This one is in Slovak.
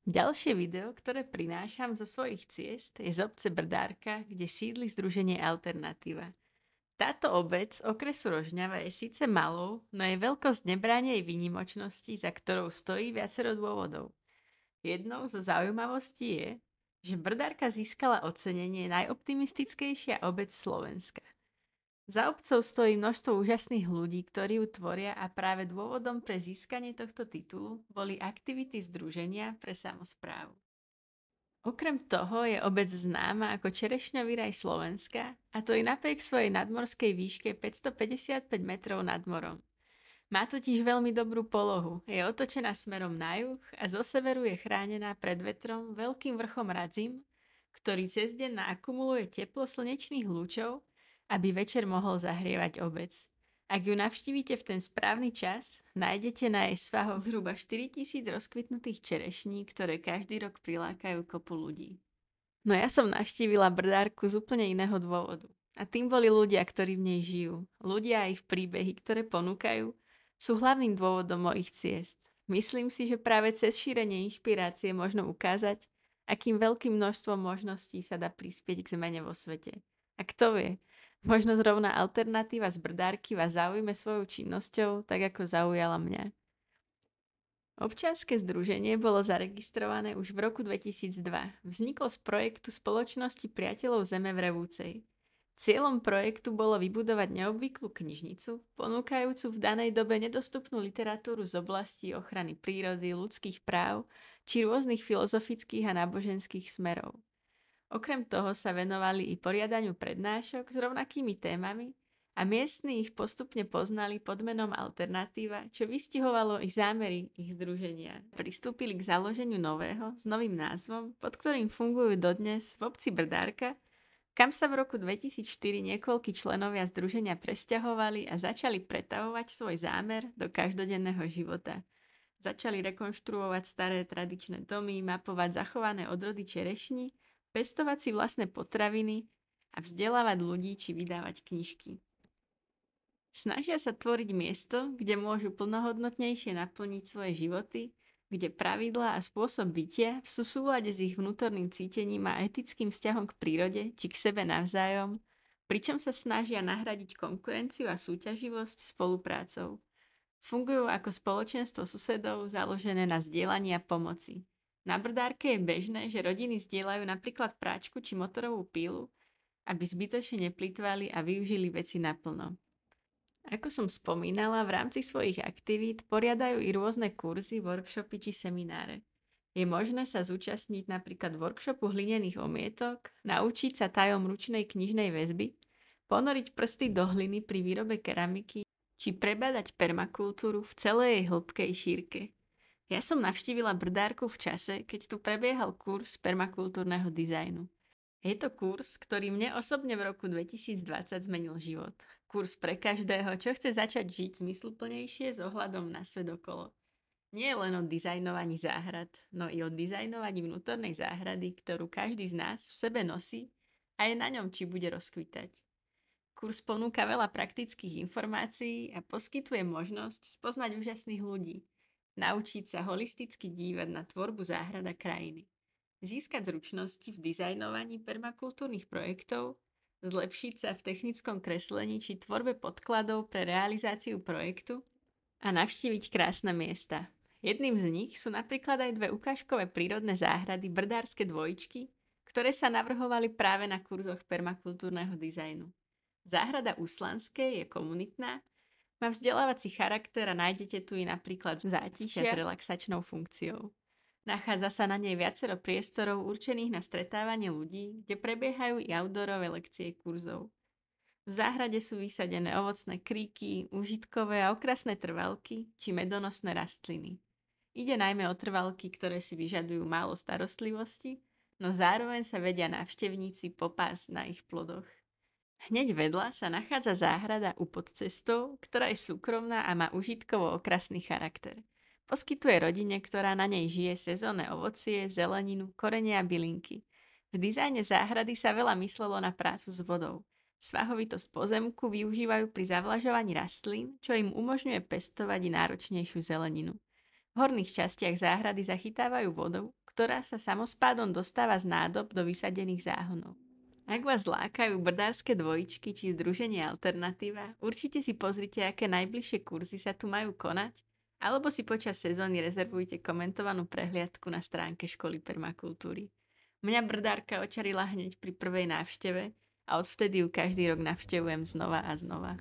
Ďalšie video, ktoré prinášam zo svojich ciest, je z obce Brdárka, kde sídli Združenie Alternatíva. Táto obec okresu Rožňava je síce malou, no jej veľkosť nebráni jej výnimočnosti, za ktorou stojí viacero dôvodov. Jednou zo zaujímavostí je, že Brdárka získala ocenenie najoptimistickejšia obec Slovenska. Za obcov stojí množstvo úžasných ľudí, ktorí ju tvoria a práve dôvodom pre získanie tohto titulu boli aktivity Združenia pre samosprávu. Okrem toho je obec známa ako Čerešňový raj Slovenska, a to i napriek svojej nadmorskej výške 555 metrov nad morom. Má totiž veľmi dobrú polohu, je otočená smerom na juh a zo severu je chránená pred vetrom veľkým vrchom Radzim, ktorý cez deň naakumuluje teplo slnečných lúčov, aby večer mohol zahrievať obec. Ak ju navštívite v ten správny čas, nájdete na jej svahoch zhruba 4000 rozkvitnutých čerešní, ktoré každý rok prilákajú kopu ľudí. No ja som navštívila Brdárku z úplne iného dôvodu. A tým boli ľudia, ktorí v nej žijú. Ľudia a ich príbehy, ktoré ponúkajú, sú hlavným dôvodom mojich ciest. Myslím si, že práve cez šírenie inšpirácie možno ukázať, akým veľkým množstvom možností sa dá prispieť k zmene vo svete. A kto vie, možno zrovna alternatíva z Brdárky vás zaujme svojou činnosťou, tak ako zaujala mňa. Občianske združenie bolo zaregistrované už v roku 2002. Vzniklo z projektu Spoločnosti priateľov Zeme v Revúcej. Cieľom projektu bolo vybudovať neobvyklú knižnicu, ponúkajúcu v danej dobe nedostupnú literatúru z oblasti ochrany prírody, ľudských práv či rôznych filozofických a náboženských smerov. Okrem toho sa venovali i poriadaniu prednášok s rovnakými témami a miestni ich postupne poznali pod menom Alternatíva, čo vystihovalo ich zámery ich združenia. Pristúpili k založeniu nového s novým názvom, pod ktorým fungujú dodnes v obci Brdárka, kam sa v roku 2004 niekoľkí členovia združenia presťahovali a začali pretavovať svoj zámer do každodenného života. Začali rekonštruovať staré tradičné domy, mapovať zachované odrody čerešní, pestovať si vlastné potraviny a vzdelávať ľudí či vydávať knižky. Snažia sa tvoriť miesto, kde môžu plnohodnotnejšie naplniť svoje životy, kde pravidlá a spôsob bytia sú v súlade s ich vnútorným cítením a etickým vzťahom k prírode či k sebe navzájom, pričom sa snažia nahradiť konkurenciu a súťaživosť spoluprácou. Fungujú ako spoločenstvo susedov založené na zdieľaní a pomoci. Na Brdárke je bežné, že rodiny zdieľajú napríklad práčku či motorovú pílu, aby zbytočne neplýtvali a využili veci naplno. Ako som spomínala, v rámci svojich aktivít poriadajú i rôzne kurzy, workshopy či semináre. Je možné sa zúčastniť napríklad workshopu hlinených omietok, naučiť sa tajom ručnej knižnej väzby, ponoriť prsty do hliny pri výrobe keramiky či prebadať permakultúru v celej jej hĺbkej šírke. Ja som navštívila Brdárku v čase, keď tu prebiehal kurz permakultúrneho dizajnu. Je to kurz, ktorý mne osobne v roku 2020 zmenil život. Kurz pre každého, čo chce začať žiť zmysluplnejšie s ohľadom na svet okolo. Nie je len o dizajnovaní záhrad, no i o dizajnovaní vnútornej záhrady, ktorú každý z nás v sebe nosí a je na ňom, či bude rozkvitať. Kurz ponúka veľa praktických informácií a poskytuje možnosť spoznať úžasných ľudí, naučiť sa holisticky dívať na tvorbu záhrad a krajiny, získať zručnosti v dizajnovaní permakultúrnych projektov, zlepšiť sa v technickom kreslení či tvorbe podkladov pre realizáciu projektu a navštíviť krásne miesta. Jedným z nich sú napríklad aj dve ukážkové prírodné záhrady Brdárske dvojičky, ktoré sa navrhovali práve na kurzoch permakultúrneho dizajnu. Záhrada Úslanské je komunitná, má vzdelávací charakter a nájdete tu i napríklad zátišia s relaxačnou funkciou. Nachádza sa na nej viacero priestorov určených na stretávanie ľudí, kde prebiehajú i outdoorové lekcie kurzov. V záhrade sú vysadené ovocné kríky, úžitkové a okrasné trvalky či medonosné rastliny. Ide najmä o trvalky, ktoré si vyžadujú málo starostlivosti, no zároveň sa vedia návštevníci popásť na ich plodoch. Hneď vedľa sa nachádza záhrada u podcestou, ktorá je súkromná a má užitkovo-okrasný charakter. Poskytuje rodine, ktorá na nej žije, sezónne ovocie, zeleninu, korene a bylinky. V dizajne záhrady sa veľa myslelo na prácu s vodou. Svahovitosť pozemku využívajú pri zavlažovaní rastlín, čo im umožňuje pestovať i náročnejšiu zeleninu. V horných častiach záhrady zachytávajú vodu, ktorá sa samospádom dostáva z nádob do vysadených záhonov. Ak vás lákajú brdárske dvojičky či združenie Alternatíva, určite si pozrite, aké najbližšie kurzy sa tu majú konať, alebo si počas sezóny rezervujte komentovanú prehliadku na stránke školy permakultúry. Mňa brdárka očarila hneď pri prvej návšteve a odvtedy ju každý rok navštevujem znova a znova.